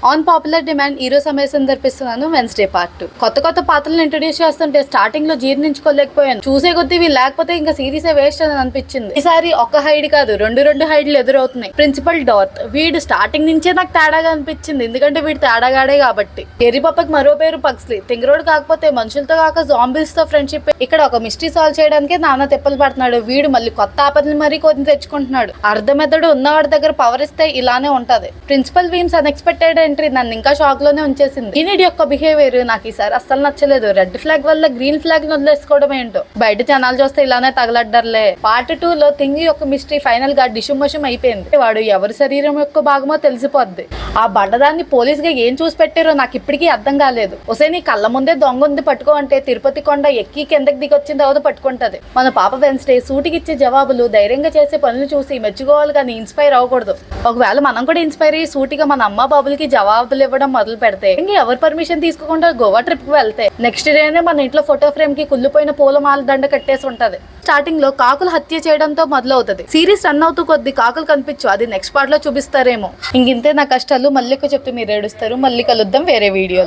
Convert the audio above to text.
On popular demand hero సమేసం తెప్పిస్తున్నాను Wednesday part 2. కొత్త పాత్రలను ఇంట్రొడ్యూస్ చేస్తుంటే స్టార్టింగ్ లో జీర్ణించుకోలేకపోయాను. చూసే కొద్దీ వీళ్ళు లేకపోతే ఇంకా సిరీస్ వేస్ట్ అని అనిపించింది. ఈసారి ఒక హైడ్ కాదు రెండు హైడ్లు ఎదురవుతున్నాయి. ప్రిన్సిపల్ డార్త్ వీడు స్టార్టింగ్ నుంచే నాకు తేడాగా అనిపించింది, ఎందుకంటే వీడు తేడాగాడే కాబట్టి. ఎర్రిపప్పకి మరో పేరు పగ్స్లీ. తింగరోడు కాకపోతే మనుషులతో కాక జాంబీస్ తో ఫ్రెండ్షిప్. ఇక్కడ ఒక మిస్టరీ సాల్వ్ చేయడానికి నాన్న తిప్పలు పడుతున్నాడు. వీడు మళ్ళీ కొత్త ఆపదలు మరీ కొన్ని తెచ్చుకుంటున్నాడు. అర్ధమెద్దడు ఉన్నవాడి దగ్గర పవర్ ఇస్తే ఇలానే ఉంటది. ప్రిన్సిపల్ వీమ్స్ అన్ఎక్స్పెక్టెడ్ ఎంట్రీ నన్ను ఇంకా షాక్ లోనే ఉంచేసింది. ఈనిడి యొక్క బిహేవియర్ నాకు ఈసారి అస్సలు నచ్చలేదు. రెడ్ ఫ్లాగ్ వల్ల గ్రీన్ ఫ్లాగ్ ను వదిలేసుకోవడం ఏంటో. బయట జనాలు చూస్తే ఇలానే తగలడ్డర్లే. పార్ట్ 2 లో థింగ్ యొక్క మిస్టరీ ఫైనల్ గా డిషుమషం అయిపోయింది. వాడు ఎవరి శరీరం యొక్క భాగమో తెలిసిపోద్ది. ఆ బండదాన్ని పోలీస్ గా ఏం చూసి పెట్టారో నాకు ఇప్పటికీ అర్థం కాలేదు. ఒసే నీ కళ్ళ ముందే దొంగ ఉంది పట్టుకో అంటే తిరుపతి కొండ ఎక్కి కిందకి దిగొచ్చిన తర్వాత పట్టుకుంటది. మన పాప వెన్స్డే సూటికిచ్చే జవాబులు ధైర్యంగా చేసే పనులు చూసి మెచ్చుకోవాలి కానీ ఇన్స్పైర్ అవ్వకూడదు. ఒకవేళ మనం కూడా ఇన్స్పైర్ అయ్యి సూటిగా మన అమ్మ బాబులకి జవాబులు ఇవ్వడం మొదలు పెడితే ఇంకా ఎవరు పర్మిషన్ తీసుకోకుండా గోవా ట్రిప్ కి వెళ్తే నెక్స్ట్ డేనే మన ఇంట్లో ఫోటో ఫ్రేమ్ కి కుళ్ళిపోయిన పూలమాల దండ కట్టేసి ఉంటది. స్టార్టింగ్ లో కాకులు హత్య చేయడంతో మొదలవుతుంది. సిరీస్ రన్ అవుతూ కొద్ది కాకులు కనిపించు, అది నెక్స్ట్ పార్ట్ లో చూపిస్తారేమో. ఇంతే నా కష్టాలు. మళ్ళీ చెప్తే మీరు ఏడుస్తారు. మళ్ళీ కలుద్దాం వేరే వీడియోలో.